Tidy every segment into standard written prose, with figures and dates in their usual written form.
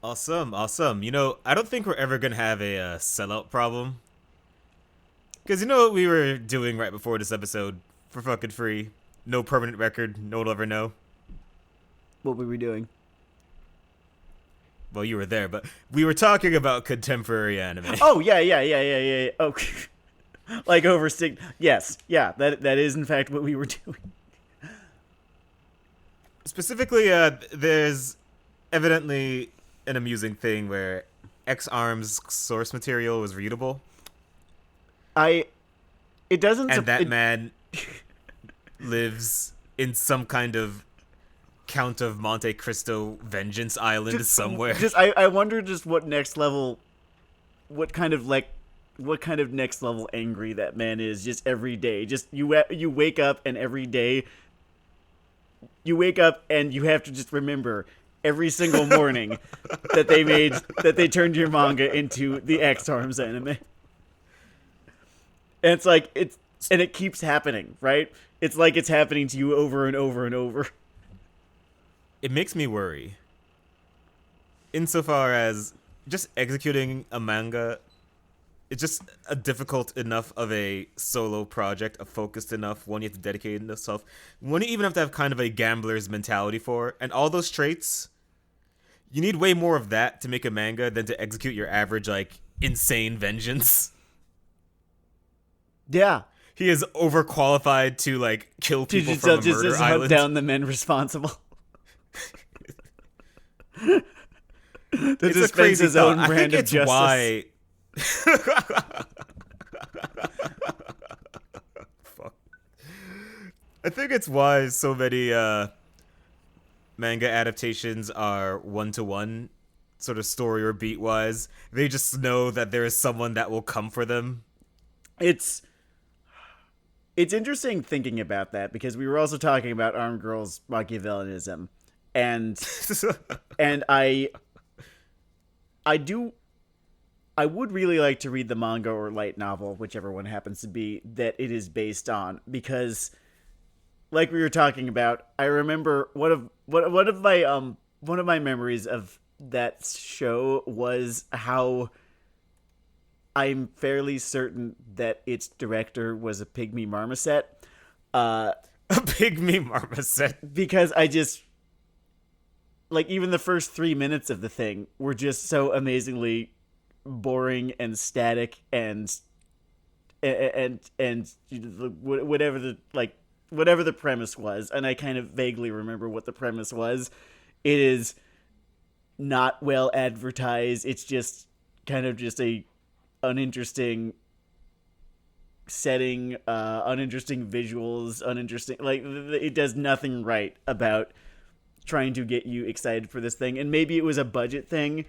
Awesome, awesome. I don't think we're ever gonna have a sellout problem. Because you know what we were doing right before this episode? For fucking free. No permanent record, no one will ever know. What were we doing? Well, you were there, but we were talking about contemporary anime. Oh, yeah. Oh, like overstick. Yes, yeah, that is in fact what we were doing. Specifically, there's evidently an amusing thing where X Arm's source material was readable, It doesn't. and that man lives in some kind of Count of Monte Cristo vengeance island somewhere. I wonder just what kind of next level angry that man is just every day. Just you wake up and every day you wake up and you have to just remember every single morning that they turned your manga into the X Arms anime. And it's like it keeps happening, right? It's like it's happening to you over and over and over. It makes me worry. Insofar as just executing a manga, it's just a difficult enough of a solo project, a focused enough one you have to dedicate yourself, one you even have to have kind of a gambler's mentality for, and all those traits, you need way more of that to make a manga than to execute your average, like, insane vengeance. Yeah. He is overqualified to, like, kill people from a murder just island. hunt down the men responsible. To dispense his own brand of justice. Why... Fuck. I think it's why so many manga adaptations are one-to-one, sort of story or beat-wise. They just know that there is someone that will come for them. It's interesting thinking about that, because we were also talking about Armed Girls Machiavellianism, and I would really like to read the manga or light novel, whichever one happens to be, that it is based on, because, like we were talking about, I remember one of my memories of that show was how I'm fairly certain that its director was a pygmy marmoset. A pygmy marmoset. Because I just, like, even the first 3 minutes of the thing were just so amazingly boring and static and whatever the premise was, and I kind of vaguely remember what the premise was. It is not well advertised. It's just kind of just a uninteresting setting, uninteresting visuals, uninteresting, like, it does nothing right about trying to get you excited for this thing. And maybe it was a budget thing,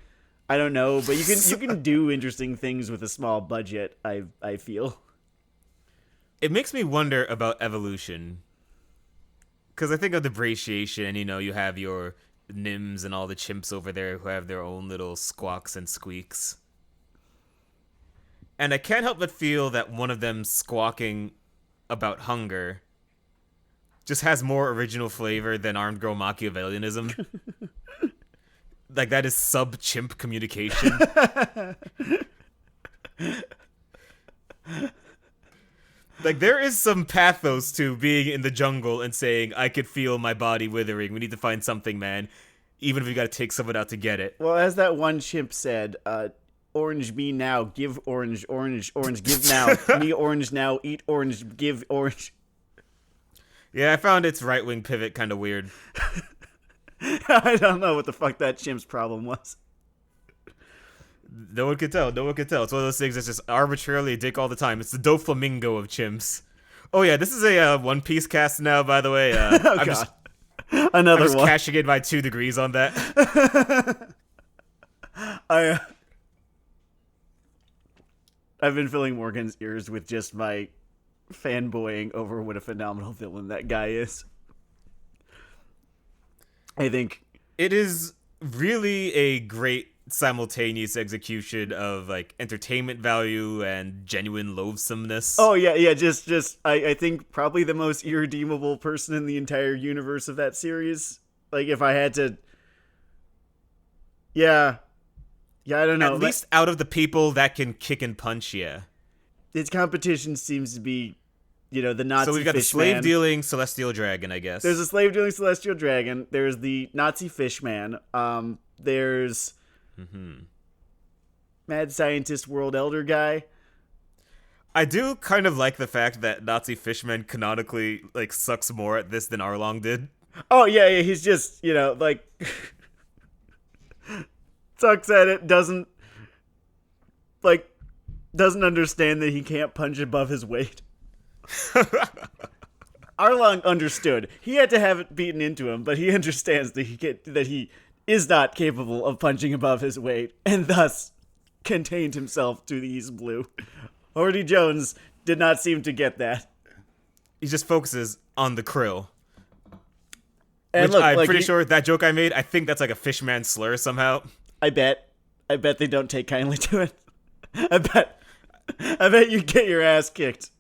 I don't know, but you can do interesting things with a small budget, I feel. It makes me wonder about evolution, because I think of the brachiation, you have your Nims and all the chimps over there who have their own little squawks and squeaks. And I can't help but feel that one of them squawking about hunger just has more original flavor than Armed Girl Machiavellianism. Like, that is sub-chimp communication. Like, there is some pathos to being in the jungle and saying, I could feel my body withering. We need to find something, man. Even if we gotta take someone out to get it. Well, as that one chimp said, orange me now, give orange, orange, orange, give now. Me orange now, eat orange, give orange. Yeah, I found its right-wing pivot kind of weird. I don't know what the fuck that chimp's problem was. No one could tell. It's one of those things that's just arbitrarily a dick all the time. It's the Doflamingo of chimps. Oh yeah, this is a One Piece cast now, by the way. Oh, I'm God. I'm just cashing in my 2 degrees on that. I've been filling Morgan's ears with just my fanboying over what a phenomenal villain that guy is. I think it is really a great simultaneous execution of, like, entertainment value and genuine loathsomeness. Oh yeah, just I think probably the most irredeemable person in the entire universe of that series. Like, if I had to, yeah, Yeah, I don't know. At least out of the people that can kick and punch, yeah. His competition seems to be, the So Nazi we've got the fishman. slave dealing celestial dragon, I guess. There's a slave dealing celestial dragon. There's the Nazi fishman. There's mad scientist world elder guy. I do kind of like the fact that Nazi fishman canonically like sucks more at this than Arlong did. Oh yeah, he's just like sucks at it. Doesn't understand that he can't punch above his weight. Arlong understood. He had to have it beaten into him, but he understands that he is not capable of punching above his weight, and thus contained himself to the East Blue. Horty Jones did not seem to get that. He just focuses on the krill. And which look, I'm pretty sure that joke I made, I think that's like a fishman slur somehow. I bet they don't take kindly to it. I bet you get your ass kicked.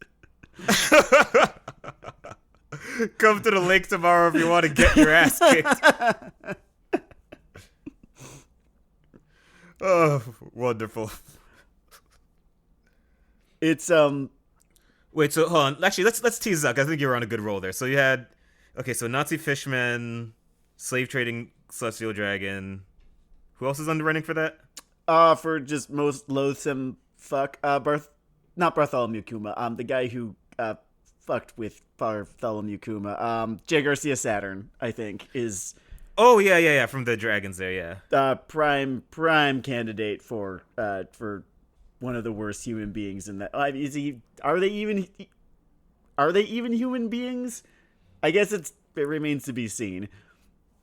Come to the lake tomorrow if you want to get your ass kicked. Oh, wonderful. It's Wait, so hold on. Actually, let's tease out. 'Cause I think you were on a good roll there. So you had so Nazi fishman, slave trading celestial dragon. Who else is on the running for that? for just most loathsome fuck. Not Bartholomew Kuma. The guy who fucked with Bartholomew Kuma. J. Garcia Saturn, I think, is Oh yeah, from the dragons there, yeah. prime candidate for one of the worst human beings in that. Are they even human beings? I guess it remains to be seen.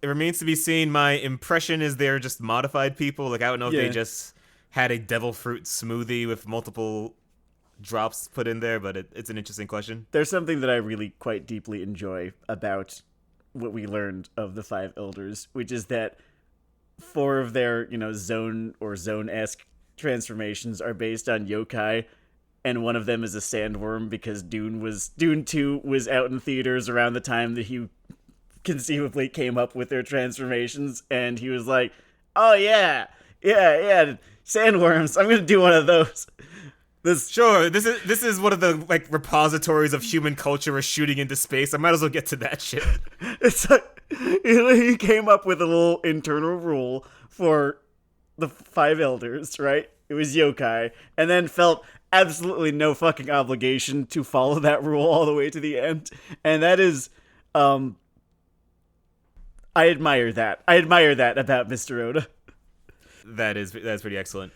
It remains to be seen. My impression is they're just modified people. Like I don't know if they just had a devil fruit smoothie with multiple drops put in there, but it's an interesting question. There's something that I really quite deeply enjoy about what we learned of the Five Elders, which is that 4 of their, zone or zone-esque transformations are based on yokai, and one of them is a sandworm because Dune 2 was out in theaters around the time that he conceivably came up with their transformations, and he was like, oh yeah, sandworms, I'm gonna do one of those. This is one of the repositories of human culture we're shooting into space. I might as well get to that shit. It's like he came up with a little internal rule for the 5 elders, right? It was yokai, and then felt absolutely no fucking obligation to follow that rule all the way to the end. And that is, I admire that. I admire that about Mr. Oda. That's pretty excellent.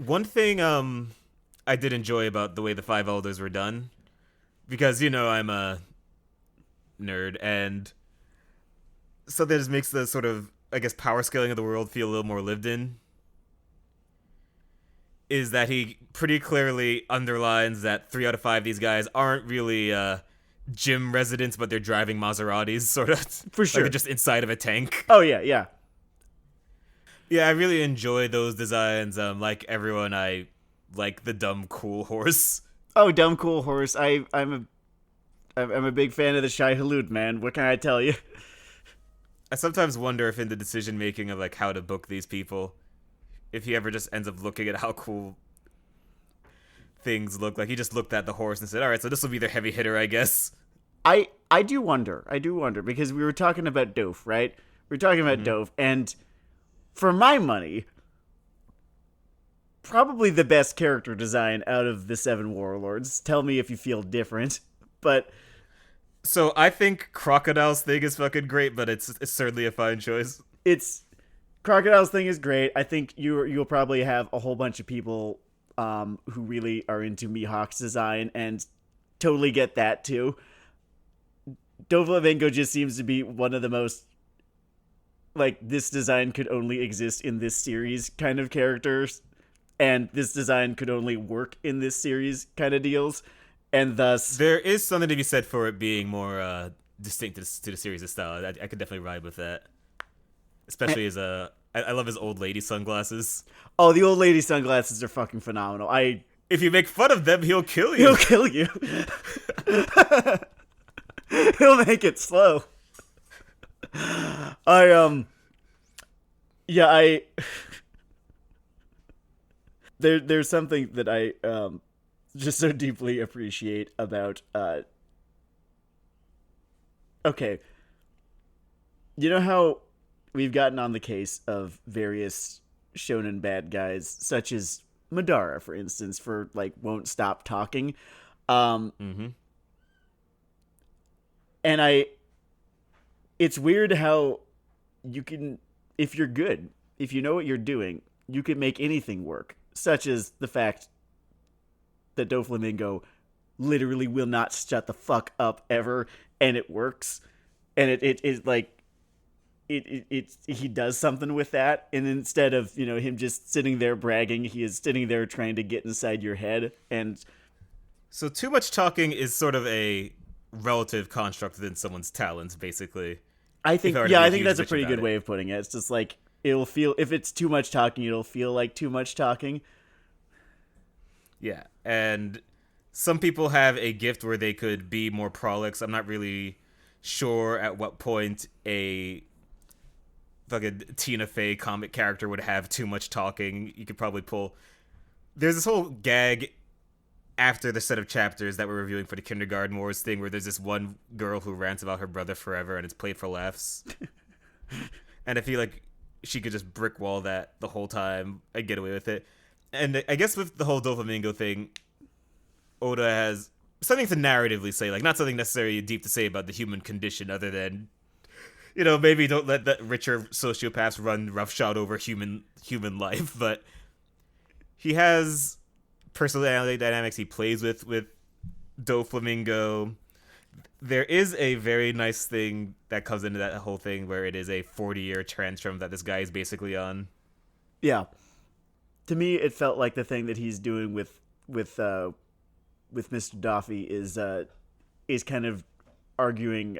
One thing I did enjoy about the way the 5 elders were done, because I'm a nerd, and so that just makes the sort of power scaling of the world feel a little more lived in, is that he pretty clearly underlines that 3 out of 5 of these guys aren't really gym residents, but they're driving Maseratis, sort of. For sure. They're just inside of a tank. Oh, yeah. Yeah, I really enjoy those designs. Like everyone, I like the dumb cool horse. Oh, dumb cool horse. I'm a big fan of the Shai Hulud, man. What can I tell you? I sometimes wonder if in the decision making of how to book these people, if he ever just ends up looking at how cool things look. Like he just looked at the horse and said, "All right, so this will be their heavy hitter, I guess." I do wonder because we were talking about Doof, right? We were talking about Doof, and for my money, probably the best character design out of the 7 warlords. Tell me if you feel different, but so I think Crocodile's thing is fucking great, but it's certainly a fine choice. Crocodile's thing is great. I think you'll probably have a whole bunch of people who really are into Mihawk's design and totally get that too. Doflamingo just seems to be one of the most this design could only exist in this series kind of characters, and this design could only work in this series kind of deals, and thus there is something to be said for it being more distinct to the series' style. I could definitely ride with that, especially as I love his old lady sunglasses. Oh, the old lady sunglasses are fucking phenomenal. If you make fun of them, he'll kill you. He'll kill you. He'll make it slow. Yeah, I there's something that I just so deeply appreciate about okay, you know how we've gotten on the case of various shonen bad guys such as Madara, for instance, for like won't stop talking. Um Mm-hmm. and I it's weird how you can, if you're good, if you know what you're doing, you can make anything work, such as the fact that Doflamingo literally will not shut the fuck up ever, and it works, and it like he does something with that, and instead of him just sitting there bragging, he is sitting there trying to get inside your head, and So too much talking is sort of a relative construct within someone's talents, basically. If I were to be a I think huge that's a bitch pretty about good it. way of putting it. It's just like it'll feel, if it's too much talking, it'll feel like too much talking. Yeah, and some people have a gift where they could be more prolix. I'm not really sure at what point a fucking Tina Fey comic character would have too much talking. You could probably pull. There's this whole gag after the set of chapters that we're reviewing for the Kindergarten Wars thing where there's this one girl who rants about her brother forever and it's played for laughs. And I feel like she could just brick wall that the whole time and get away with it. And I guess with the whole Doflamingo thing, Oda has something to narratively say, like not something necessarily deep to say about the human condition, other than maybe don't let the richer sociopaths run roughshod over human life. But he has personality dynamics he plays with Doflamingo. There is a very nice thing that comes into that whole thing where it is a 40-year tantrum that this guy is basically on. Yeah, to me, it felt like the thing that he's doing with Mr. Doffy is kind of arguing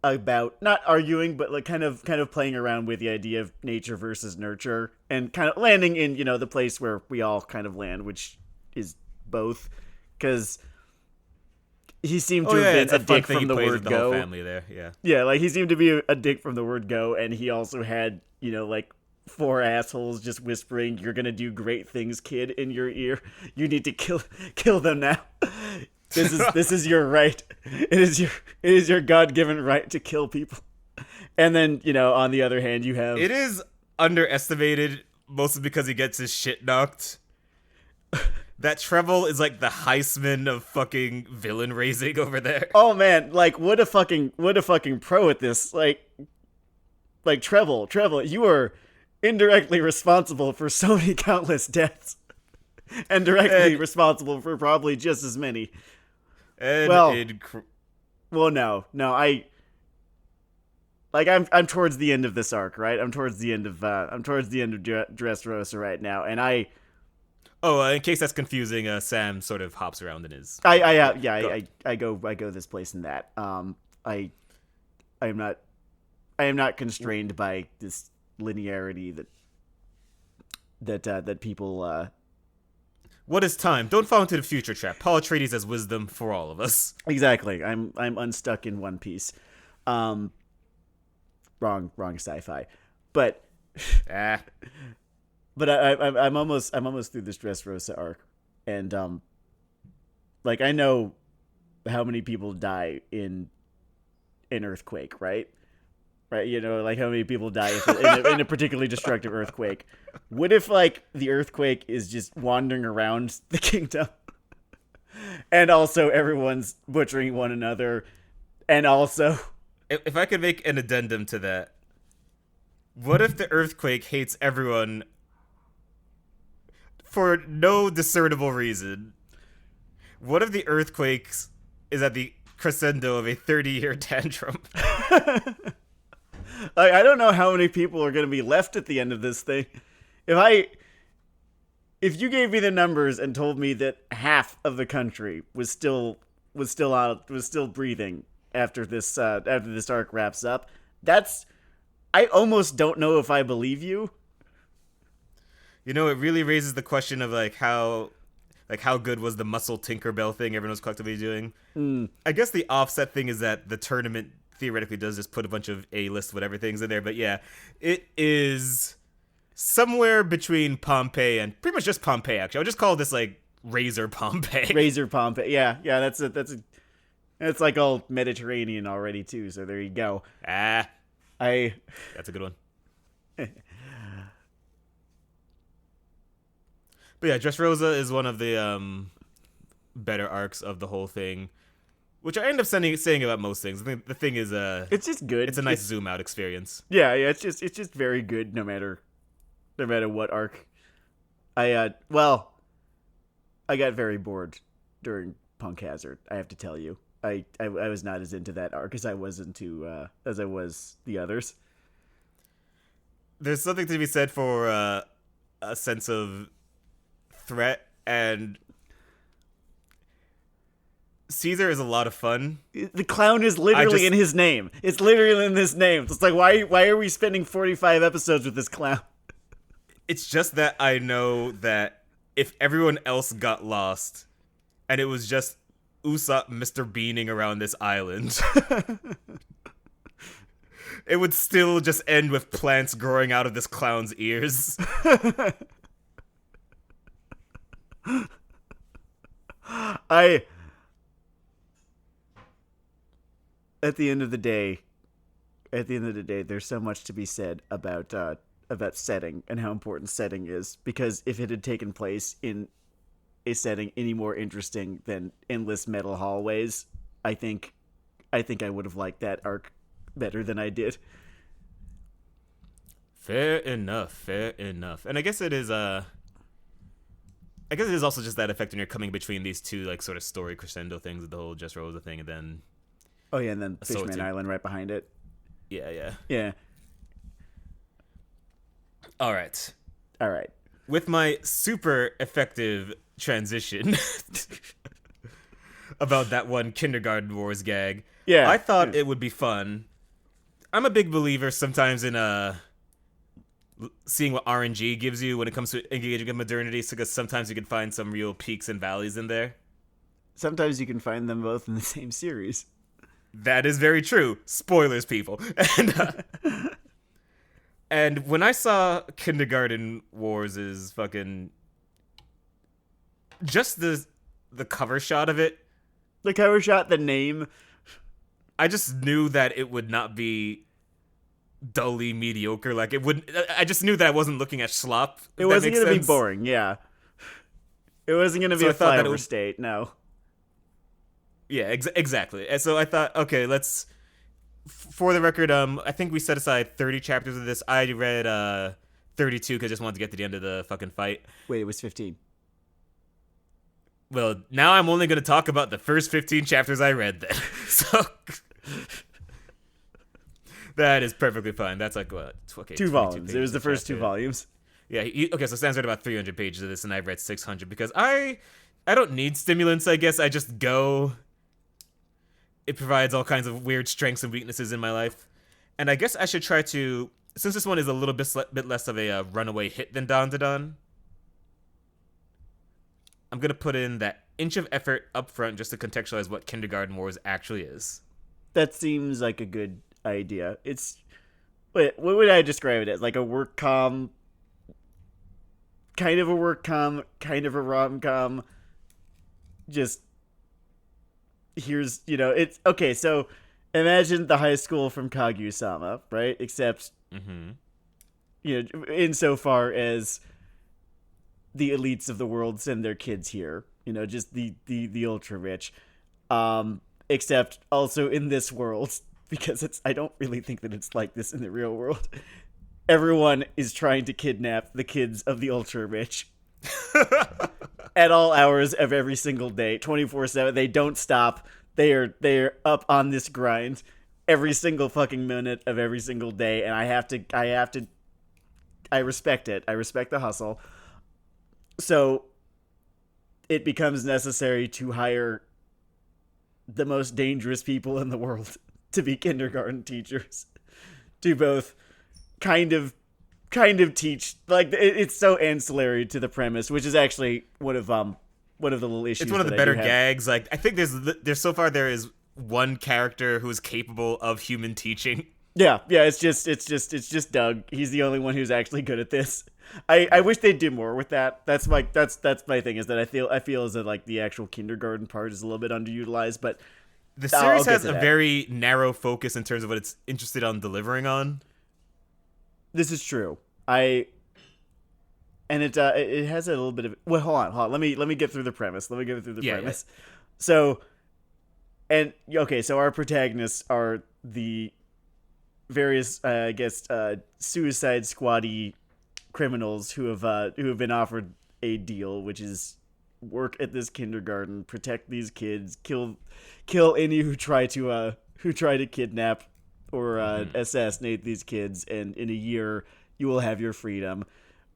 about, not arguing, but like kind of playing around with the idea of nature versus nurture, and kind of landing in the place where we all kind of land, which is both, because he seemed Oh to have yeah, been it's a a fun dick thing he from the plays with word the whole go. family there. Yeah. Yeah, like he seemed to be a dick from the word go, and he also had like four assholes just whispering, "You're gonna do great things, kid," in your ear. You need to kill them now. This is your right. It is your God-given right to kill people. And then on the other hand, you have It is underestimated, mostly because he gets his shit knocked. That Treble is like the Heisman of fucking villain raising over there. oh man, like what a fucking pro at this. Like Treble, you are indirectly responsible for so many countless deaths, and directly And, responsible for probably just as many. and Well, in, well, no, I'm towards the end of this arc, right? I'm towards the end of Dressrosa right now, and in case that's confusing, Sam sort of hops around in his. I go this place and that. I am not constrained by this linearity that people What is time? Don't fall into the future trap. Paul Atreides has wisdom for all of us. exactly. I'm unstuck in One Piece. Wrong sci-fi, but Ah. I'm almost through this Dressrosa arc, and like I know how many people die in an earthquake, right? Right, like how many people die in a particularly destructive earthquake. What if like the earthquake is just wandering around the kingdom, and also everyone's butchering one another, and also If I could make an addendum to that, what if the earthquake hates everyone for no discernible reason? What if the earthquake is at the crescendo of a 30-year tantrum? like, I don't know how many people are going to be left at the end of this thing. If you gave me the numbers and told me that half of the country was still breathing after this arc wraps up, I almost don't know if I believe you. It really raises the question of how good was the muscle Tinkerbell thing everyone was collectively doing. I guess the offset thing is that the tournament theoretically does just put a bunch of A-list whatever things in there. But yeah, it is somewhere between Pompeii and pretty much just Pompeii. Actually, I would just call this like Razor Pompeii. Razor Pompeii. Yeah, yeah. That's like all Mediterranean already too. So there you go. Ah, I that's a good one. But yeah, Dressrosa is one of the better arcs of the whole thing, which I end up saying about most things. I think the thing is, it's just good. It's a nice zoom out experience. Yeah, yeah. It's just very good, no matter what arc. I got very bored during Punk Hazard. I have to tell you, I was not as into that arc as I was the others. There's something to be said for a sense of threat, and Caesar is a lot of fun. The clown is literally in his name. It's literally in his name. It's like, why are we spending 45 episodes with this clown? It's just that I know that if everyone else got lost and it was just Usopp Mr. Beaning around this island, it would still just end with plants growing out of this clown's ears. At the end of the day, there's so much to be said about setting and how important setting is. Because if it had taken place in a setting any more interesting than endless metal hallways, I think I would have liked that arc better than I did. Fair enough. And I guess it is also just that effect when you're coming between these two like sort of story crescendo things with the whole Just Rosa thing, and then oh yeah, and then Fishman Island right behind it. Yeah. All right. With my super effective transition about that one Kindergarten Wars gag, yeah, I thought it would be fun. I'm a big believer sometimes in seeing what RNG gives you when it comes to engaging in modernity, because sometimes you can find some real peaks and valleys in there. Sometimes you can find them both in the same series. That is very true. Spoilers, people. And when I saw Kindergarten Wars is fucking just the cover shot of it. The cover shot, the name. I just knew that it would not be dully mediocre. Like it would. I just knew that I wasn't looking at slop. It wasn't going to be boring. Yeah. It wasn't going to be a flyover state. No. Yeah, exactly. And so I thought, okay, let's. For the record, I think we set aside 30 chapters of this. I read 32 because I just wanted to get to the end of the fucking fight. Wait, it was 15. Well, now I'm only going to talk about the first 15 chapters I read then. So that is perfectly fine. That's like what? Okay, 2 volumes. It was the first 2 volumes. Yeah. Okay, so Stan's read about 300 pages of this, and I've read 600 because I don't need stimulants. I guess I just go. It provides all kinds of weird strengths and weaknesses in my life, and I guess I should try to. Since this one is a little bit less of a runaway hit than Don to Don, I'm gonna put in that inch of effort up front just to contextualize what Kindergarten Wars actually is. That seems like a good idea. It's what would I describe it as? Like a work com, kind of a work com, kind of a rom com. Just here's it's okay. So imagine the high school from Kaguya-sama, right? Except insofar as the elites of the world send their kids here, just the ultra rich, except also in this world, because I don't really think that it's like this in the real world. Everyone is trying to kidnap the kids of the ultra rich at all hours of every single day, 24/7. They don't stop. They are up on this grind every single fucking minute of every single day, and I respect it. I respect the hustle. So it becomes necessary to hire the most dangerous people in the world to be kindergarten teachers, to both kind of teach. Like it's so ancillary to the premise, which is actually one of the little issues. It's one of the better gags. Like I think there's so far there is one character who's capable of human teaching. Yeah, yeah. It's just Doug. He's the only one who's actually good at this. I Yeah. wish they'd do more with that. That's my thing is that I feel as that like the actual kindergarten part is a little bit underutilized, but The I'll series get has to a that. very narrow focus in terms of what it's interested on delivering on. This is true. It has a little bit of well. Hold on. Let me get through the premise. Let me get through the Yeah, yeah. premise. So and okay, so our protagonists are the various, I guess, Suicide Squaddy criminals who have been offered a deal, which is work at this kindergarten, protect these kids, kill any who try to kidnap or assassinate these kids, and in a year you will have your freedom.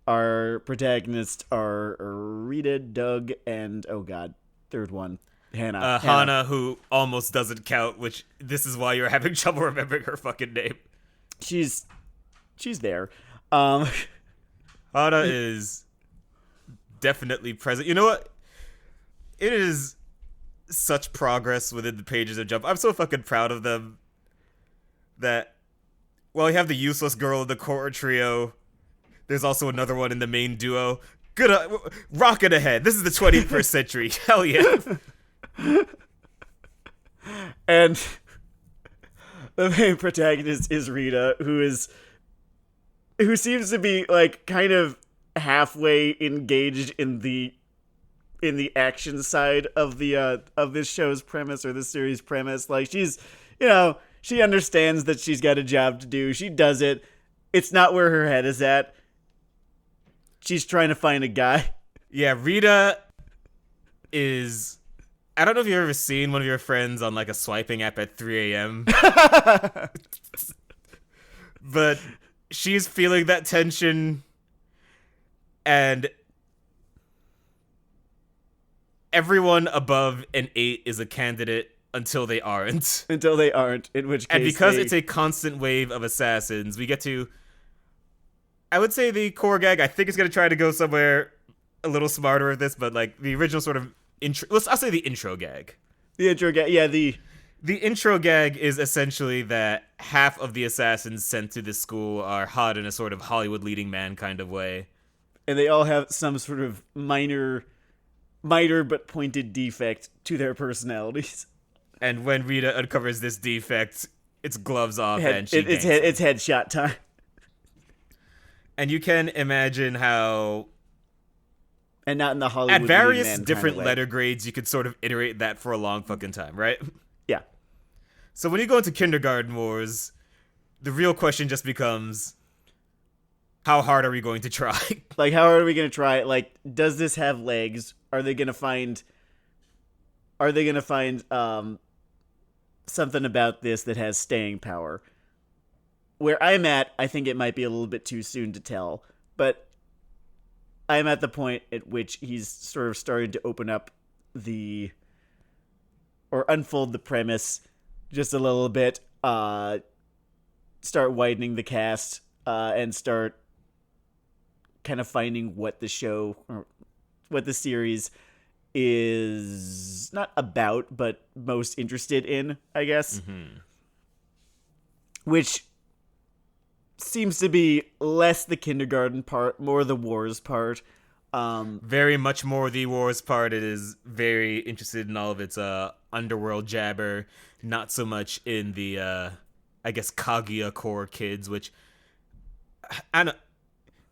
Our protagonists are Rita, Doug, and oh god, third one, Hannah. Hannah. Hana, who almost doesn't count, which this is why you're having trouble remembering her fucking name. She's there. Um, Hana is definitely present. You know what? It is such progress within the pages of Jump. I'm so fucking proud of them that while you have the useless girl in the core trio, there's also another one in the main duo. Good, rocket ahead. This is the 21st century. Hell yeah. and the main protagonist is Rita, who seems to be like kind of halfway engaged in the action side of this show's premise or this series premise. Like she understands that she's got a job to do. She does it. It's not where her head is at. She's trying to find a guy. Yeah, Rita is. I don't know if you've ever seen one of your friends on like a swiping app at 3 a.m., but she's feeling that tension, and everyone above an 8 is a candidate until they aren't. Until they aren't, in which case And because it's a constant wave of assassins, we get to, I would say the core gag, I think it's going to try to go somewhere a little smarter with this, but like the original sort of intro, I'll say the intro gag. the intro guy. Yeah, The intro gag is essentially that half of the assassins sent to this school are hot in a sort of Hollywood leading man kind of way. and they all have some sort of minor but pointed defect to their personalities. And when Rita uncovers this defect, it's gloves off and she It's ganks them. it's headshot time. And you can imagine how And not in the Hollywood at various leading man different kind of way. letter grades you could sort of iterate that for a long fucking time, right? Yeah. So when you go into Kindergarten Wars, the real question just becomes, how hard are we going to try? Like, how are we gonna try it? Like, does this have legs? Are they gonna find something about this that has staying power? Where I'm at, I think it might be a little bit too soon to tell, but I'm at the point at which he's sort of started to open up or unfold the premise just a little bit, start widening the cast, and start kind of finding what the show or what the series is not about, but most interested in, I guess. Which seems to be less the kindergarten part, more the wars part. Very much more the wars part. It is very interested in all of its underworld jabber, not so much in the I guess Kaguya core kids, which I don't,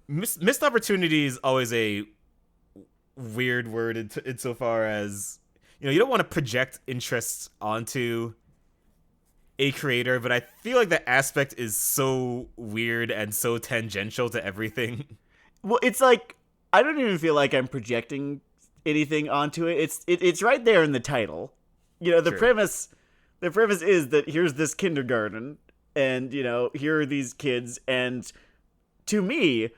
missed opportunity is always a weird word insofar as, you don't want to project interests onto a creator, but I feel like that aspect is so weird and so tangential to everything. Well, it's like I don't even feel like I'm projecting anything onto it. It's right there in the title. The True. premise is that here's this kindergarten, and here are these kids, and to me,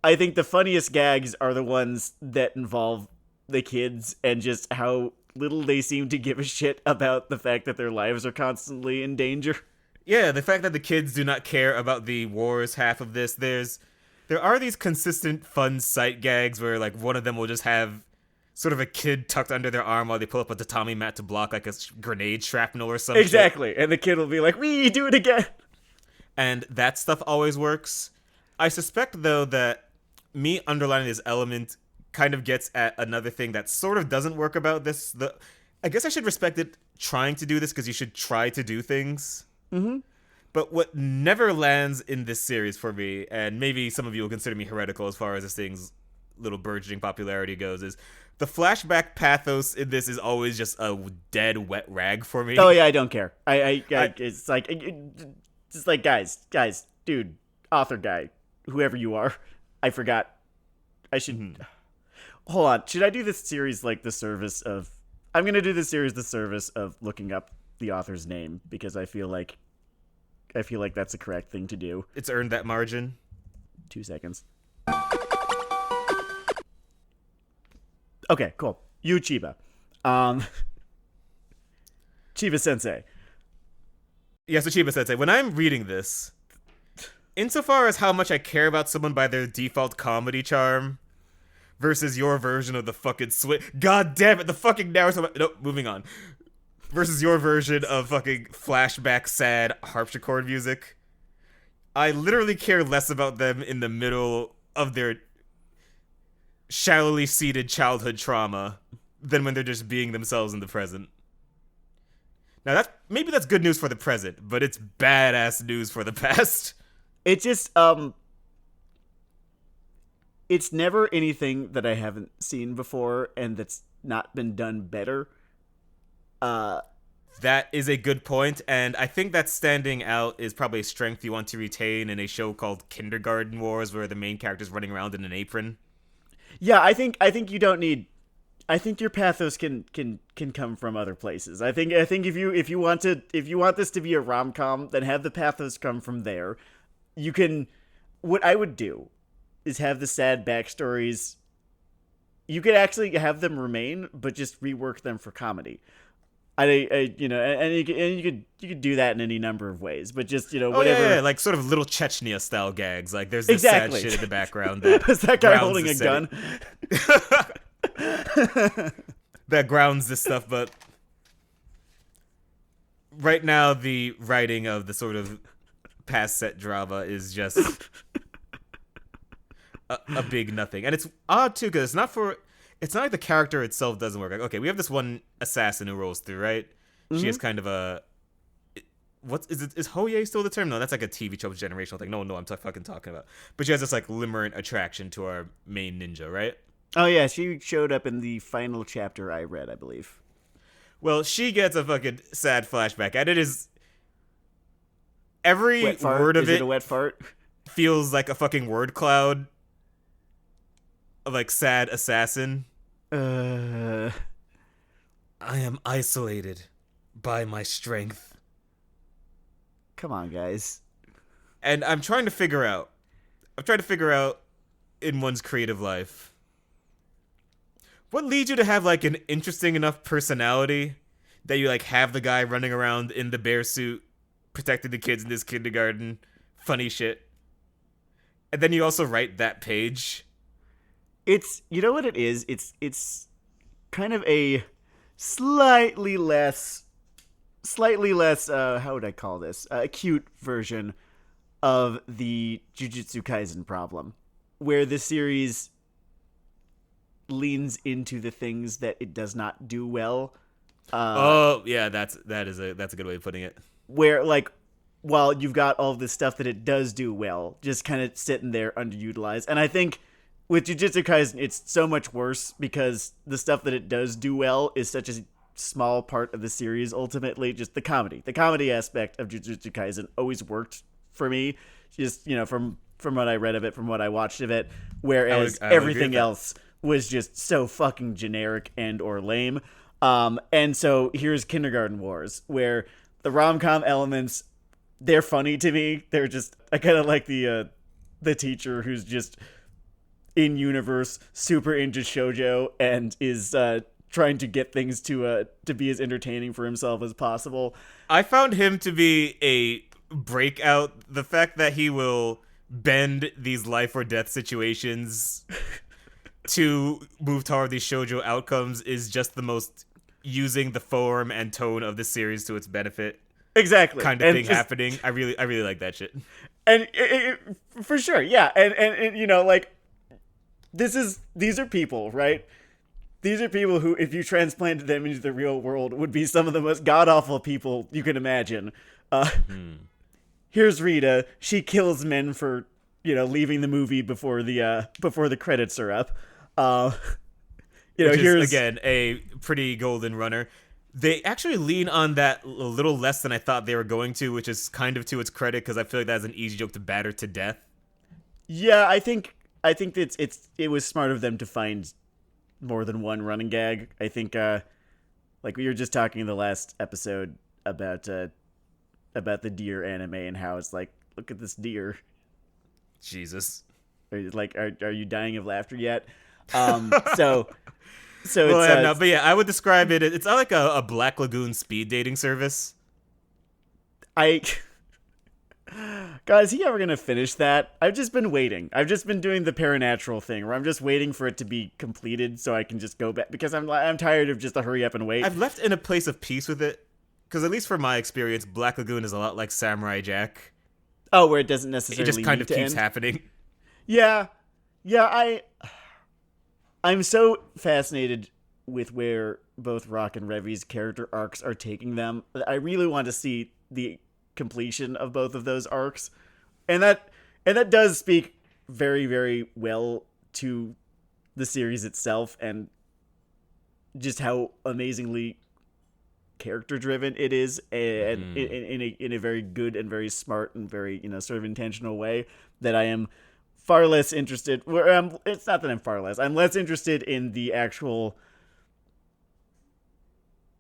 I think the funniest gags are the ones that involve the kids and just how little they seem to give a shit about the fact that their lives are constantly in danger. Yeah, the fact that the kids do not care about the wars half of this, there are these consistent fun sight gags where like one of them will just have sort of a kid tucked under their arm while they pull up a tatami mat to block like a grenade shrapnel or some shit. Exactly. And the kid will be like, "We do it again." And that stuff always works. I suspect, though, that me underlining this element kind of gets at another thing that sort of doesn't work about this. I guess I should respect it trying to do this, because you should try to do things. Mm-hmm. But what never lands in this series for me, and maybe some of you will consider me heretical as far as this thing's little burgeoning popularity goes, is the flashback pathos in this is always just a dead wet rag for me. Oh yeah, I don't care. I it's like guys, dude, author guy, whoever you are. I forgot. I should hold on. Should I do this series like the service of? I'm gonna do this series the service of looking up the author's name, because I feel like that's the correct thing to do. It's earned that margin. 2 seconds. Okay, cool. Yu Chiba. Chiba Sensei. Yeah, so Chiba Sensei, when I'm reading this, insofar as how much I care about someone by their default comedy charm versus your version of the fucking God damn it, the fucking Naruto. Nope, moving on. Versus your version of fucking flashback sad harpsichord music, I literally care less about them in the middle of their shallowly seated childhood trauma than when they're just being themselves in the present. Now maybe that's good news for the present, but it's badass news for the past. It just it's never anything that I haven't seen before and that's not been done better. That is a good point, and I think that standing out is probably a strength you want to retain in a show called Kindergarten Wars, where the main character's running around in an apron. Yeah, I think you don't need. I think your pathos can come from other places. I think if you want this to be a rom-com, then have the pathos come from there. You can. What I would do is have the sad backstories. You could actually have them remain, but just rework them for comedy. You could do that in any number of ways, but just whatever. Yeah, like sort of little Chechnya style gags. Like there's this sad shit in the background. That is that guy holding a gun? That grounds this stuff, but right now the writing of the sort of past set drama is just a big nothing, and it's odd too because it's not like the character itself doesn't work. Like, okay, we have this one assassin who rolls through, right? Mm-hmm. She has kind of a... What is it? Is Hoye still the term? No, that's like a TV show generational thing. No, I'm fucking talking about. But she has this like limerent attraction to our main ninja, right? Oh yeah, she showed up in the final chapter I read, I believe. Well, she gets a fucking sad flashback, and it is... Every word of it... Is it a wet fart? Feels like a fucking word cloud of like sad assassin. I am isolated by my strength. Come on, guys. And I'm trying to figure out in one's creative life, what leads you to have like an interesting enough personality that you like have the guy running around in the bear suit protecting the kids in this kindergarten, funny shit. And then you also write that page. It's, you know what it is? It's kind of a slightly less how would I call this, acute version of the Jujutsu Kaisen problem, where the series leans into the things that it does not do well. That's a good way of putting it. Where like, while you've got all this stuff that it does do well, just kind of sitting there underutilized. And I think with Jujutsu Kaisen, it's so much worse because the stuff that it does do well is such a small part of the series. Ultimately, just the comedy aspect of Jujutsu Kaisen always worked for me. Just from what I read of it, from what I watched of it, whereas everything else was just so fucking generic and or lame. And so here's Kindergarten Wars, where the rom-com elements, they're funny to me. They're just, I kind of like the teacher who's just in universe, super into shoujo, and is trying to get things to be as entertaining for himself as possible. I found him to be a breakout. The fact that he will bend these life or death situations to move toward these shoujo outcomes is just the most using the form and tone of the series to its benefit Exactly. kind of And thing just happening. I really like that shit. and for sure, yeah. And you know, like these are people, right? These are people who, if you transplanted them into the real world, would be some of the most god awful people you can imagine. Uh, Here's Rita. She kills men for leaving the movie before the credits are up. Uh, Which is here's again a pretty golden runner. They actually lean on that a little less than I thought they were going to, which is kind of to its credit because I feel like that's an easy joke to batter to death. yeah. I think it was smart of them to find more than one running gag. I think like we were just talking in the last episode about the deer anime and how it's like, look at this deer. Jesus. Are you dying of laughter yet? So Well, it's I am now, but yeah, I would describe it. It's not like a Black Lagoon speed dating service. I God, is he ever gonna finish that? I've just been waiting. I've just been doing the paranatural thing where I'm just waiting for it to be completed so I can just go back because I'm tired of just the hurry up and wait. I've left in a place of peace with it because at least for my experience, Black Lagoon is a lot like Samurai Jack. Oh, where it doesn't It just necessarily kind need of to keeps end. happening. Yeah, yeah. I'm so fascinated with where both Rock and Revy's character arcs are taking them. I really want to see the completion of both of those arcs, and that does speak very, very well to the series itself and just how amazingly character driven it is, and in a very good and very smart and very sort of intentional way that I am far less interested. It's not that I'm far less. I'm less interested in the actual.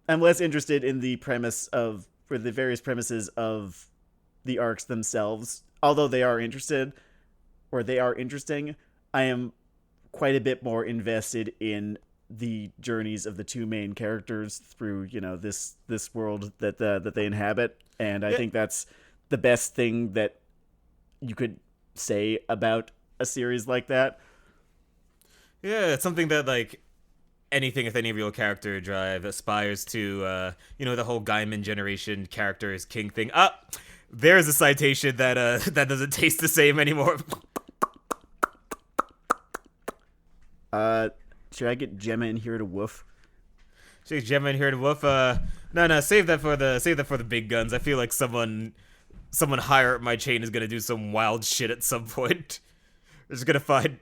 I'm less interested in the premise of for the various premises of the arcs themselves. Although they are interested or they are interesting, I am quite a bit more invested in the journeys of the two main characters through this world that they inhabit, and I Yeah, think that's the best thing that you could say about a series like that. yeah, it's something that like anything with any real character drive aspires to. The whole Gaiman generation character is king thing. There's a citation that that doesn't taste the same anymore. Uh, should I get Gemma in here to woof? She's Gemma in here to woof. No, save that for the big guns. I feel like someone higher up my chain is gonna do some wild shit at some point. They're just gonna find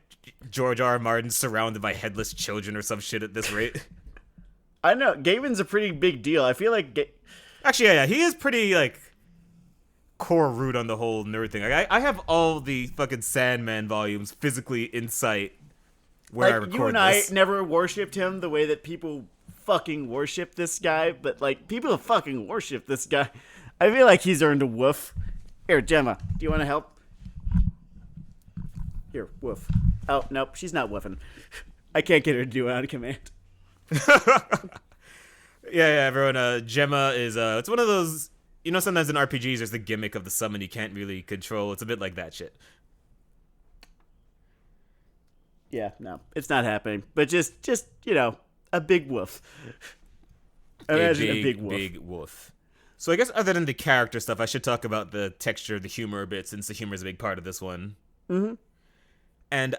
George R. R. Martin surrounded by headless children or some shit at this rate. I know Gaiman's a pretty big deal. I feel like Actually, yeah, he is pretty like core root on the whole nerd thing. Like, I have all the fucking Sandman volumes physically in sight where I like record you and I this. never worshipped him the way that people fucking worship this guy, but like people fucking worship this guy. I feel like he's earned a woof. Here, Gemma, do you want to help? Here, woof. Oh nope, she's not woofing. I can't get her to do it on command. Yeah, everyone. Gemma is it's one of those. Sometimes in RPGs there's the gimmick of the summon you can't really control. It's a bit like that shit. Yeah, no, it's not happening. But just a big woof. Imagine a big woof. Big woof. So I guess other than the character stuff, I should talk about the texture of the humor a bit, since the humor is a big part of this one. Mm-hmm. And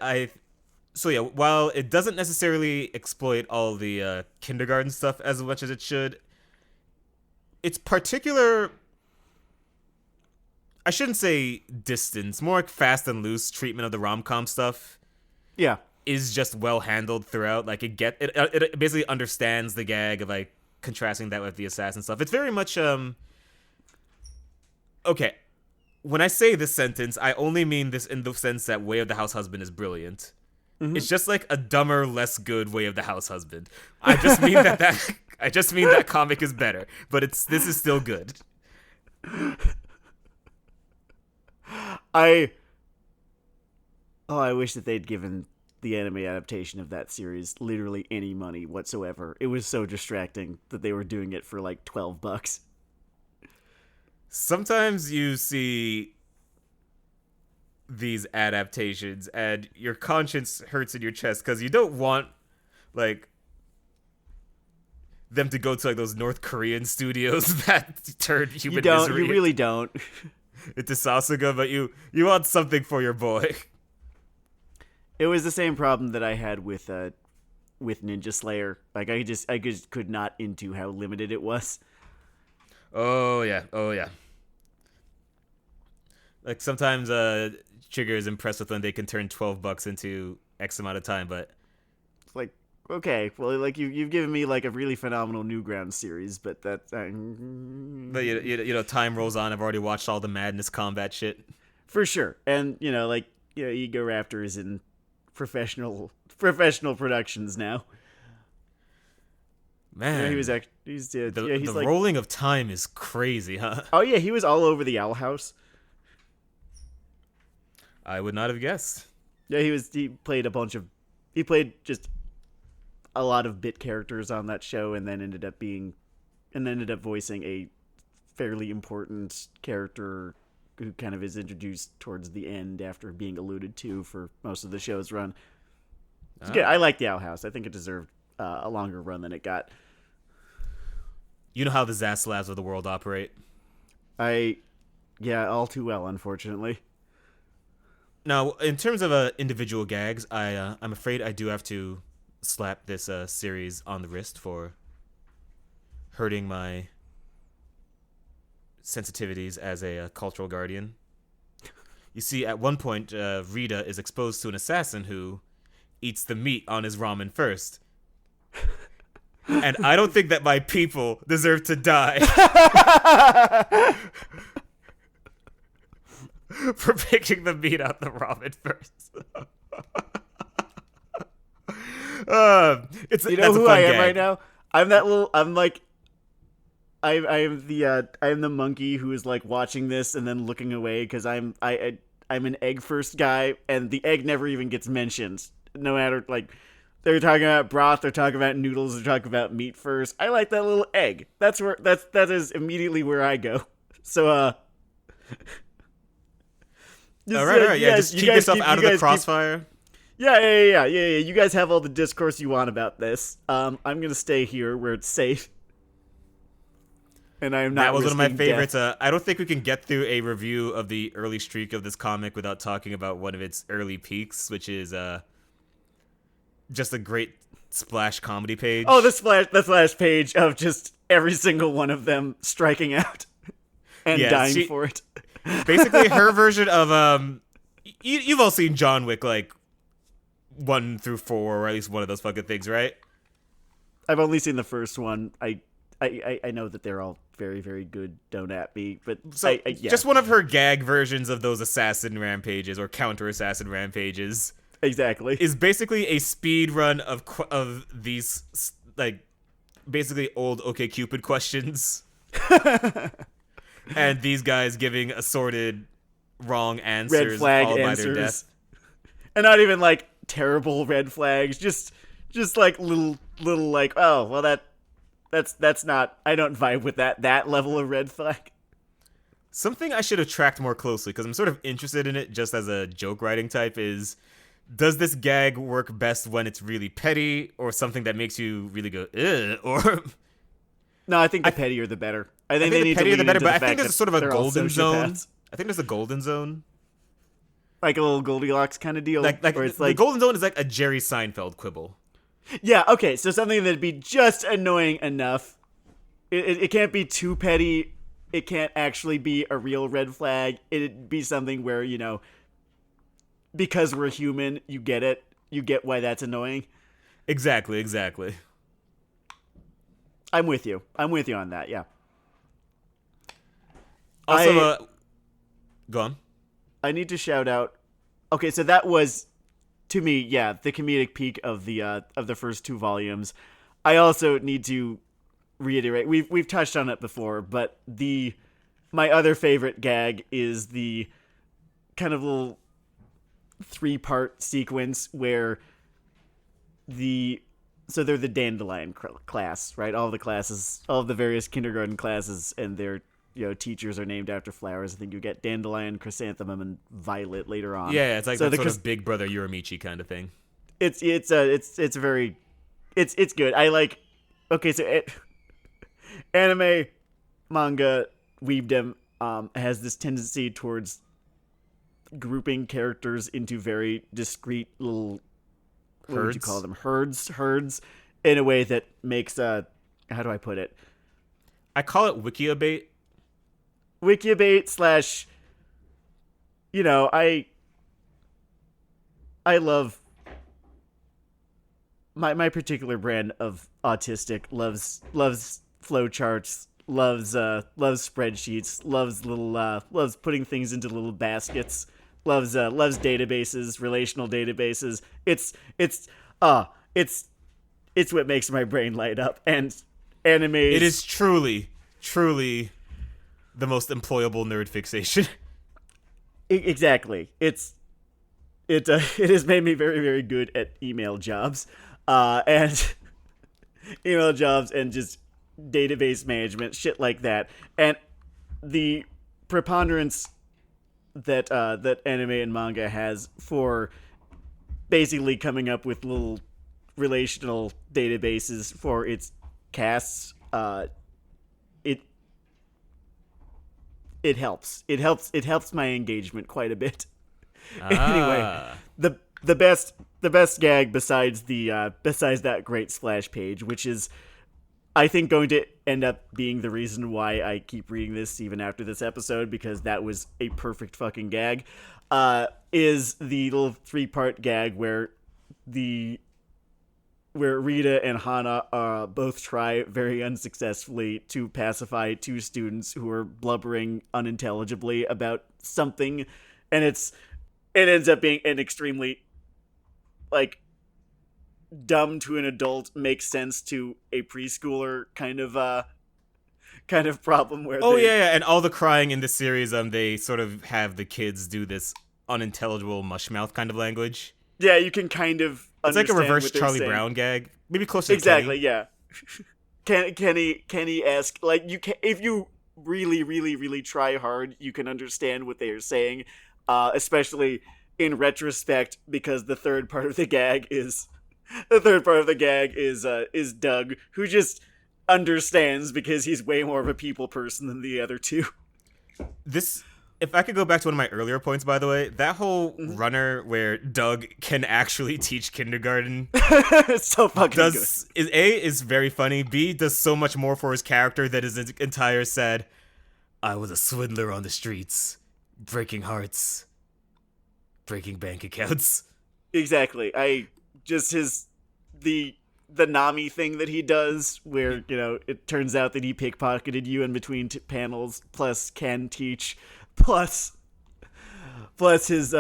so yeah, while it doesn't necessarily exploit all the kindergarten stuff as much as it should, its particular, I shouldn't say distance, more like fast and loose treatment of the rom-com stuff Yeah. is just well handled throughout. Like it basically understands the gag of like contrasting that with the assassin stuff. It's very much okay. When I say this sentence, I only mean this in the sense that Way of the House Husband is brilliant. Mm-hmm. It's just like a dumber, less good Way of the House Husband. I just mean that I just mean that comic is better, but this is still good. I wish that they'd given the anime adaptation of that series literally any money whatsoever. It was so distracting that they were doing it for like $12. Sometimes you see these adaptations, and your conscience hurts in your chest because you don't want like them to go to like those North Korean studios that turn You human don't. misery You really don't. into Sasuga, but you want something for your boy. It was the same problem that I had with Ninja Slayer. Like I just could not into how limited it was. Oh yeah, oh yeah. Like sometimes Trigger is impressed with when they can turn $12 into X amount of time, but It's like, okay, well, like you've given me like a really phenomenal Newgrounds series, but time rolls on. I've already watched all the Madness combat shit. for sure. And Ego Raptor is in professional productions now. Man, He was actually he's the like, rolling of time is crazy, huh? oh yeah, he was all over the Owl House. I would not have guessed. Yeah, he played just a lot of bit characters on that show, and then ended up voicing a fairly important character who kind of is introduced towards the end after being alluded to for most of the show's run. Yeah, I like the Owl House. I think it deserved a longer run than it got. You know how the Zaslavs of the world operate. Yeah, all too well, unfortunately. Now, in terms of individual gags, I'm afraid I do have to slap this series on the wrist for hurting my sensitivities as a cultural guardian. You see, at one point, Rita is exposed to an assassin who eats the meat on his ramen first. And I don't think that my people deserve to die for picking the meat out the ramen first. You know who I am right now? I'm that little. I'm like. I am the monkey who is like watching this and then looking away because I'm an egg first guy, and the egg never even gets mentioned. No matter, like, they're talking about broth, they're talking about noodles, they're talking about meat first. I like that little egg. That is immediately where I go. So all right. Yeah, just keep yourself out of the crossfire. Yeah. You guys have all the discourse you want about this. I'm gonna stay here where it's safe. And I am not. That was one of my risking favorites. death. I don't think we can get through a review of the early streak of this comic without talking about one of its early peaks, which is just a great splash comedy page. Oh, the splash page of just every single one of them striking out and dying for it. Basically, her version of you've all seen John Wick like 1 through 4, or at least one of those fucking things, right? I've only seen the first one. I know that they're all very, very good. Don't at me, but so just one of her gag versions of those assassin rampages or counter assassin rampages. Exactly. Is basically a speed run of these like basically old OkCupid questions. And these guys giving assorted wrong answers, red flag followed answers, by their death. And not even like terrible red flags, just like little like, oh well, that's not, I don't vibe with that level of red flag. Something I should have tracked more closely because I'm sort of interested in it just as a joke writing type is, does this gag work best when it's really petty or something that makes you really go ugh, or no, I think the pettier the better. I think they the need to pettier lean the better, into but the I think fact there's sort of a that they're all golden zone. sociopaths. I think there's a golden zone. Like a little Goldilocks kind of deal. Like where it's like, the golden zone is like a Jerry Seinfeld quibble. Yeah, okay, so something that'd be just annoying enough. It can't be too petty. It can't actually be a real red flag. It'd be something where, because we're human, you get it. You get why that's annoying. Exactly. I'm with you on that, yeah. Also, go on. I need to shout out. Okay, so that was, to me, yeah, the comedic peak of the first 2 volumes. I also need to reiterate, we've touched on it before, but my other favorite gag is the kind of little 3-part sequence where so they're the dandelion class, right? All of the various kindergarten classes, and they're teachers are named after flowers. I think you get dandelion, chrysanthemum, and violet later on. Yeah, it's like So that the sort of Big Brother Uramichi kind of thing. it's a very it's good. I like. Okay, so anime, manga, weebdom has this tendency towards grouping characters into very discrete little, what would you call Herds. them, herds, in a way that makes how do I put it, I call it Wikia bait. wikibait slash, I love my particular brand of autistic loves flowcharts, loves spreadsheets, loves putting things into little baskets, loves databases, relational databases. It's what makes my brain light up. And animes, It is truly, truly the most employable nerd fixation. exactly. It has made me very, very good at email jobs, and email jobs and just database management, shit like that. And the preponderance that anime and manga has for basically coming up with little relational databases for its casts, it it helps my engagement quite a bit. Anyway, Ah. the best gag besides that great splash page, which is I think going to end up being the reason why I keep reading this even after this episode, because that was a perfect fucking gag, is the little 3-part gag where Rita and Hana both try very unsuccessfully to pacify two students who are blubbering unintelligibly about something, and it ends up being an extremely, like, dumb to an adult makes sense to a preschooler kind of problem where Oh yeah, and all the crying in this series, they sort of have the kids do this unintelligible mushmouth kind of language. yeah, you can kind of It's like a understand reverse what they're Charlie saying. Brown gag, maybe closer Exactly, to Kenny. yeah. Kenny ask, like, you can, if you really really really try hard, you can understand what they are saying, especially in retrospect, because the third part of the gag is Doug, who just understands because he's way more of a people person than the other two. This, if I could go back to one of my earlier points, by the way, that whole Mhm. runner where Doug can actually teach kindergarten It's so fucking good. is very funny. B, does so much more for his character that his entire said, "I was a swindler on the streets, breaking hearts, breaking bank accounts." Exactly. I just the Nami thing that he does, where it turns out that he pickpocketed you in between panels, plus can teach, plus his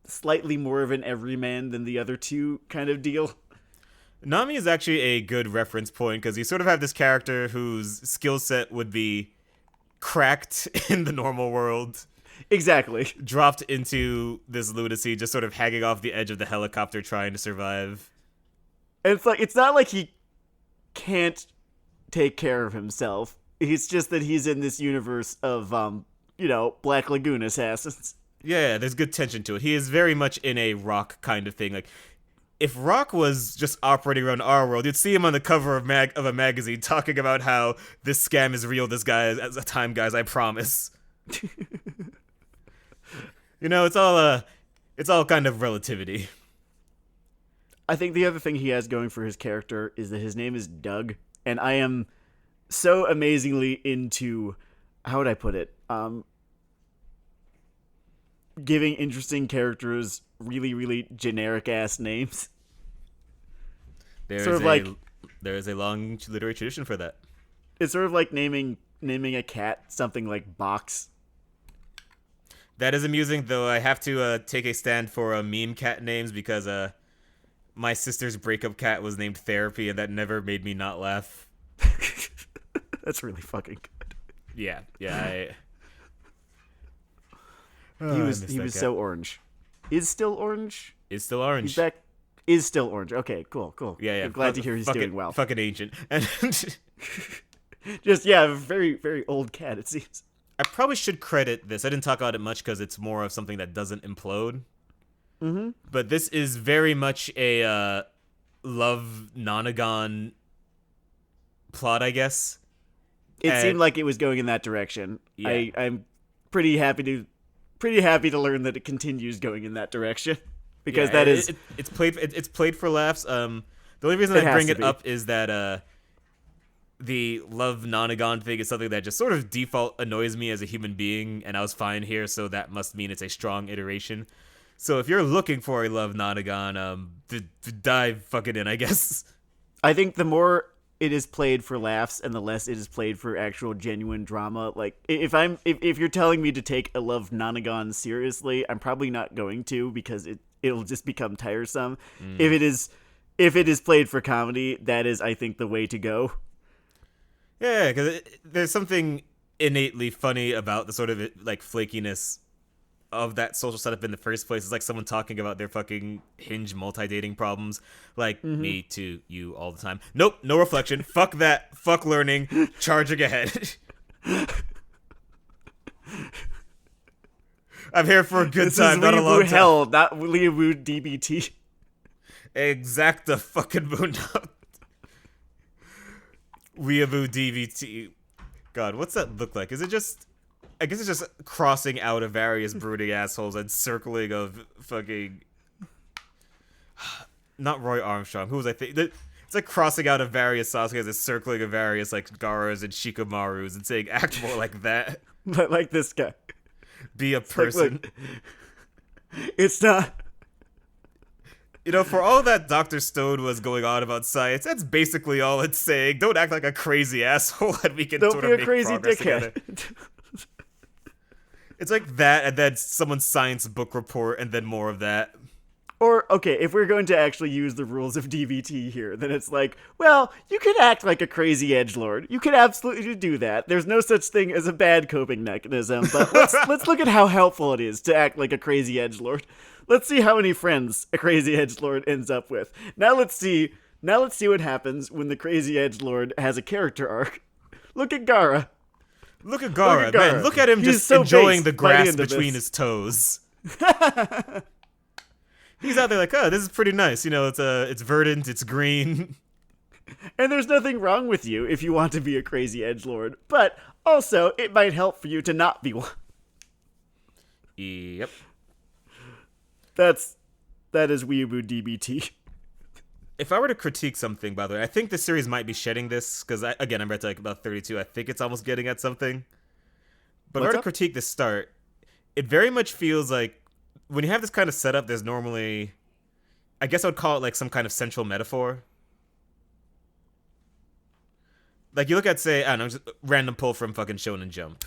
slightly more of an everyman than the other two kind of deal. Nami is actually a good reference point because you sort of have this character whose skill set would be cracked in the normal world, Exactly. dropped into this lunacy, just sort of hanging off the edge of the helicopter trying to survive. And it's not like he can't take care of himself. It's just that he's in this universe of Black Lagoon assassins. Yeah, there's good tension to it. He is very much in a Rock kind of thing. Like, if Rock was just operating around our world, you'd see him on the cover of a magazine talking about how this scam is real. This guy is a time, guys. I promise. It's all kind of relativity. I think the other thing he has going for his character is that his name is Doug, and I am so amazingly into, how would I put it, giving interesting characters really, really generic ass names. Sort of like, There is a long literary tradition for that. it's sort of like naming a cat something like Box. That is amusing, though. I have to take a stand for meme cat names because my sister's breakup cat was named Therapy, and that never made me not laugh. That's really fucking good. Yeah. He was I miss that cat. so orange. Is still orange? It's still orange. He's back. Is still orange. Okay, cool. Yeah. I'm glad to hear he's doing well. Fucking ancient. And Just yeah, a very very old cat. It seems. I probably should credit this. I didn't talk about it much because it's more of something that doesn't implode. Mm-hmm. But this is very much a love nonagon plot, I guess. It And seemed like it was going in that direction. yeah, I'm pretty happy to learn that it continues going in that direction because yeah, that is it's played for laughs. The only reason it I has bring to it be. up is that the love nonagon thing is something that just sort of default annoys me as a human being, and I was fine here, so that must mean it's a strong iteration. So if you're looking for a love nonagon, dive fucking in, I guess. I think the more it is played for laughs and the less it is played for actual genuine drama. Like if you're telling me to take a love nonagon seriously, I'm probably not going to because it'll just become tiresome. If it is played for comedy, that is I think the way to go. Yeah, because there's something innately funny about the sort of like flakiness of that social setup in the first place. It's like someone talking about their fucking Hinge multi-dating problems. Like, me to you all the time. Nope, no reflection. Fuck that. Fuck learning. Charging ahead. I'm here for a good This time, is not a long Weeaboo time. hell, not Weeaboo DBT. Exacta fucking boondog. Weeaboo DVT. God, what's that look like? Is it just... I guess it's just crossing out of various brooding assholes and circling of fucking... Not Roy Armstrong. Who was I think? It's like crossing out of various Sasuke's and circling of various like Garas and Shikamarus and saying act more like that. Like this guy. Be a person. Look, it's not... You know, for all that Dr. Stone was going on about science, that's basically all it's saying. Don't act like a crazy asshole and we can Don't sort be of a make crazy progress dickhead. together. It's like that and then someone's science book report and then more of that. Or, okay, if we're going to actually use the rules of DBT here, then it's like, well, you can act like a crazy edgelord. You can absolutely do that. There's no such thing as a bad coping mechanism, but let's look at how helpful it is to act like a crazy edgelord. Let's see how many friends a crazy edgelord ends up with. Now let's see what happens when the crazy edgelord has a character arc. Look at Gaara. Look at Gaara, Look at Gaara. man. Look at him He's just so enjoying based the by the grass end of between this. his toes. He's out there like, oh, this is pretty nice. You know, it's verdant, it's green. And there's nothing wrong with you if you want to be a crazy edgelord, but also it might help for you to not be one. Yep. That is Weeaboo DBT. If I were to critique something, by the way, I think the series might be shedding this, because, again, I'm at like about 32. I think it's almost getting at something. But if I were to critique the start, it very much feels like, when you have this kind of setup, there's normally, I guess I would call it like some kind of central metaphor. Like, you look at, say, I don't know, just random pull from fucking Shonen Jump.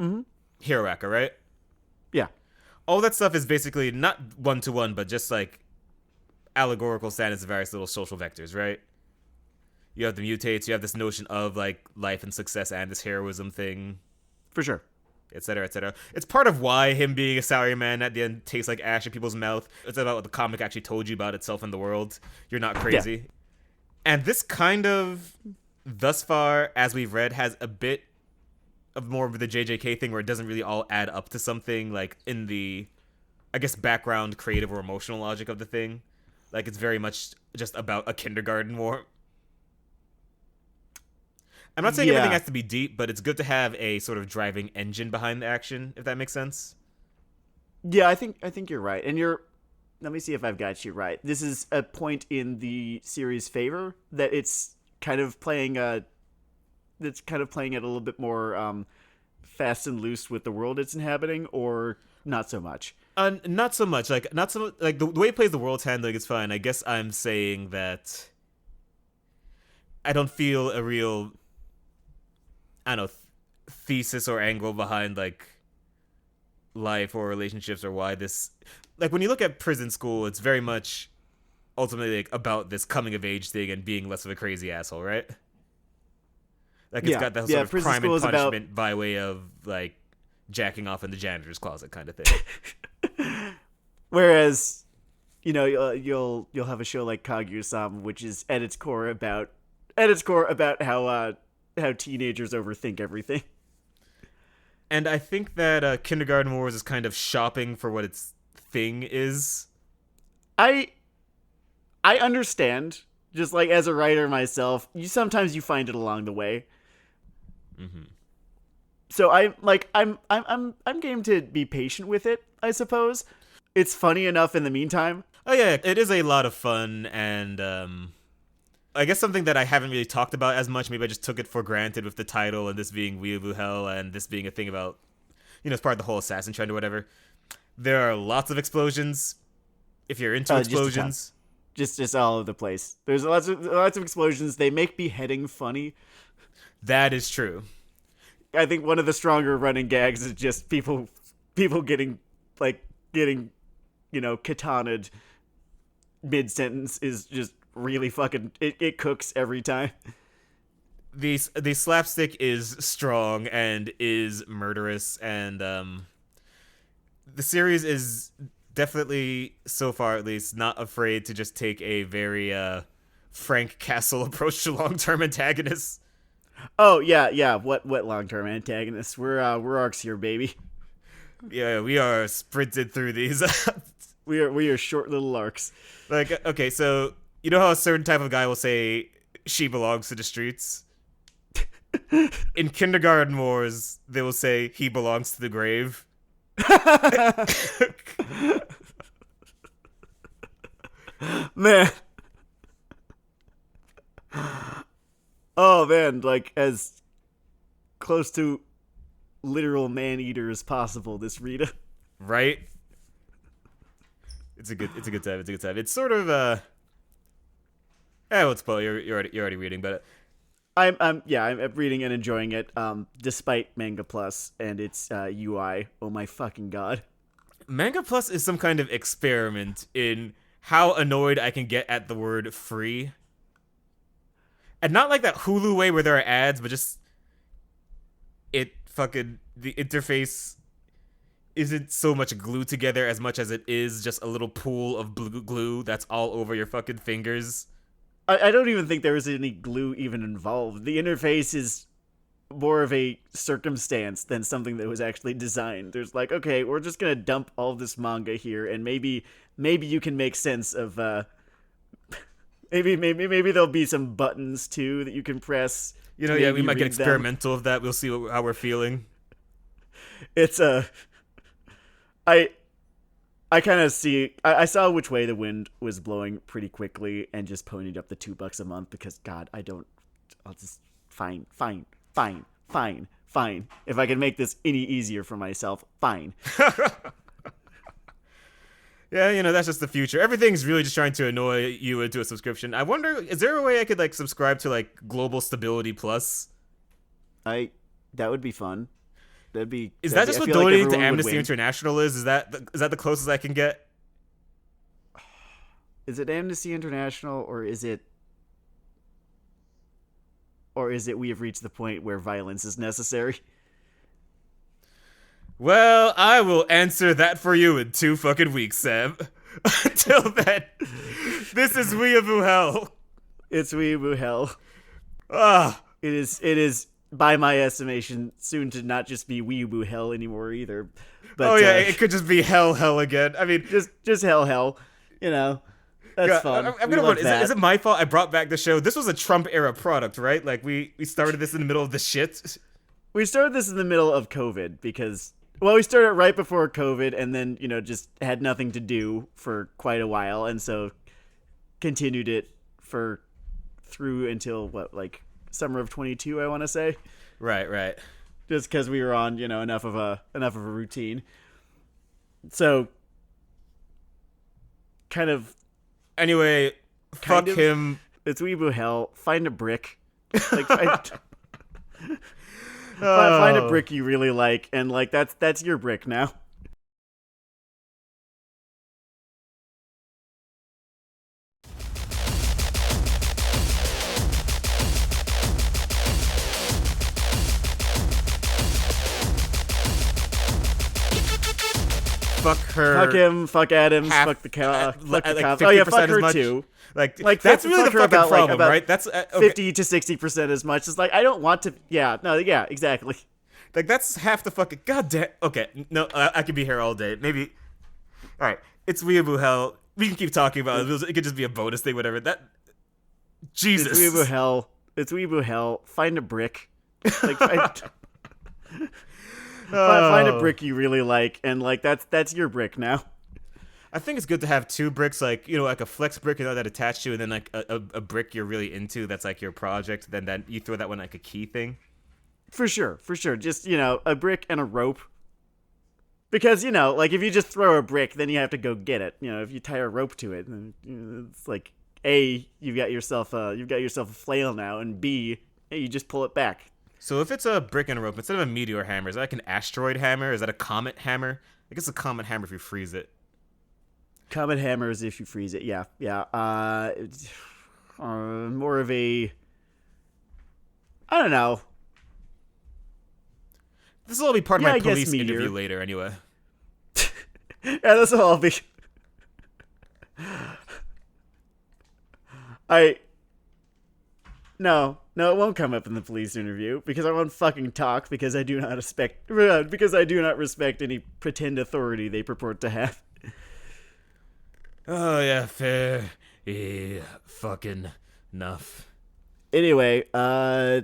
Mm-hmm. Hiroaka, right? Yeah. All that stuff is basically not one-to-one, but just like allegorical standards of various little social vectors, right? You have the mutates, you have this notion of like life and success and this heroism thing, For sure. etc., etc. It's part of why him being a salaryman at the end tastes like ash in people's mouth. It's about what the comic actually told you about itself and the world. You're not crazy. Yeah. And this kind of, thus far, as we've read, has a bit of more of the JJK thing where it doesn't really all add up to something, like in the, I guess, background creative or emotional logic of the thing. Like, it's very much just about a kindergarten war. I'm not saying everything has to be deep, but it's good to have a sort of driving engine behind the action, if that makes sense. Yeah, I think you're right. And let me see if I've got you right. This is a point in the series' favor that it's kind of playing it a little bit more fast and loose with the world it's inhabiting, or not so much. Not so much. Like, not so like the way it plays the world's handling is fine. I guess I'm saying that I don't feel a real, I don't know, thesis or angle behind like life or relationships or why this, like, when you look at Prison School, it's very much ultimately like about this coming of age thing and being less of a crazy asshole, right? Like, it's got that sort of Prison crime School and is punishment by way of like jacking off in the janitor's closet kind of thing. Whereas, you'll have a show like Kaguya-sama, which is at its core about how how teenagers overthink everything. And I think that Kindergarten Wars is kind of shopping for what its thing is. I I understand. Just like as a writer myself, sometimes you find it along the way. Mm-hmm. So I'm game to be patient with it, I suppose. It's funny enough in the meantime. Oh yeah, it is a lot of fun, and I guess something that I haven't really talked about as much. Maybe I just took it for granted with the title and this being Weeaboo Hell and this being a thing about, it's part of the whole assassin trend or whatever. There are lots of explosions. If you're into explosions, just all over the place. There's lots of explosions. They make beheading funny. That is true. I think one of the stronger running gags is just people getting katanaed mid sentence is just really fucking it cooks every time. The slapstick is strong and is murderous, and the series is definitely, so far at least, not afraid to just take a very Frank Castle approach to long-term antagonists. Oh yeah. What long-term antagonists? We're arcs here, baby. Yeah, we are sprinted through these. we are short little arcs. Like, okay, so you know how a certain type of guy will say she belongs to the streets? In Kindergarten Wars, they will say he belongs to the grave. Man. Oh man, like as close to literal man-eater as possible, this Rita. Right? It's a good time. It's sort of I won't spoil. You're already reading, but I'm reading and enjoying it, despite Manga Plus and its UI. Oh my fucking god. Manga Plus is some kind of experiment in how annoyed I can get at the word free. And not like that Hulu way where there are ads, but just the interface isn't so much glued together as much as it is just a little pool of glue that's all over your fucking fingers. I don't even think there was any glue even involved. The interface is more of a circumstance than something that was actually designed. There's like, okay, we're just gonna dump all this manga here, and maybe you can make sense of maybe there'll be some buttons too that you can press. Yeah, we might get experimental of that. We'll see how we're feeling. It's I kind of see. I saw which way the wind was blowing pretty quickly, and just ponied up the $2 a month because God, I'll just fine. If I can make this any easier for myself, fine. Yeah, that's just the future. Everything's really just trying to annoy you into a subscription. I wonder, is there a way I could subscribe to Global Stability Plus? That would be fun. Is that just what donating to Amnesty International is? Is that the closest I can get? Is it Amnesty International, or is it we have reached the point where violence is necessary? Well, I will answer that for you in 2 fucking weeks, Sam. Until then, this is Weeaboo Hell. It's Weeaboo Hell. It is, by my estimation, soon to not just be Weeaboo Hell anymore either. But, it could just be hell again. I mean, just hell. That's fun. I'm gonna wonder, is it my fault I brought back the show? This was a Trump era product, right? We started this in the middle of the shit. We started this in the middle of COVID because, well, we started right before COVID, and then just had nothing to do for quite a while, and so continued it through until summer of 22, I want to say. Right. Just because we were on enough of a routine. So kind of. Anyway, fuck him. It's Weeaboo Hell. Find a brick. Find a brick you really like, and that's your brick now. fuck her. Fuck him. Fuck Adams. half, fuck the cops. Fuck the like cops. 50% Oh yeah, fuck as her much. too. Like that's really the fuck her fucking about, problem, about right? That's okay. 50 to 60% as much. It's like I don't want to. Yeah. No. Yeah. Exactly. Like that's half the fucking goddamn. Okay, no, I could be here all day. Maybe. All right, it's Weeaboo Hell. We can keep talking about it. It could just be a bonus thing, whatever. That. Jesus. It's Weeaboo Hell. It's Weeaboo Hell. Find a brick. Like find a brick you really like, and like that's your brick now. I think it's good to have two bricks, like like a flex brick, that attached to, and then like a brick you're really into that's like your project. Then you throw that one like a key thing. For sure. Just, a brick and a rope. Because, like if you just throw a brick, then you have to go get it. If you tie a rope to it, then it's like A, you've got yourself a flail now, and B, hey, you just pull it back. So if it's a brick and a rope, instead of a meteor hammer, is that like an asteroid hammer? Is that a comet hammer? I guess a comet hammer if you freeze it. Comet hammers if you freeze it, yeah. More of a, I don't know. This will all be part of my I guess police meteor. interview later, anyway. Yeah, this will all be. No, it won't come up in the police interview because I won't fucking talk because I do not respect any pretend authority they purport to have. Oh yeah, fair. Yeah, fucking enough. Anyway,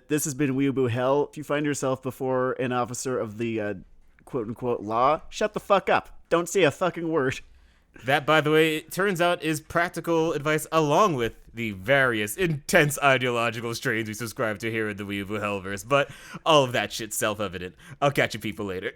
this has been Weeaboo Hell. If you find yourself before an officer of the quote-unquote law, shut the fuck up. Don't say a fucking word. That, by the way, it turns out is practical advice along with the various intense ideological strains we subscribe to here in the Weeaboo Hellverse, but all of that shit's self-evident. I'll catch you people later.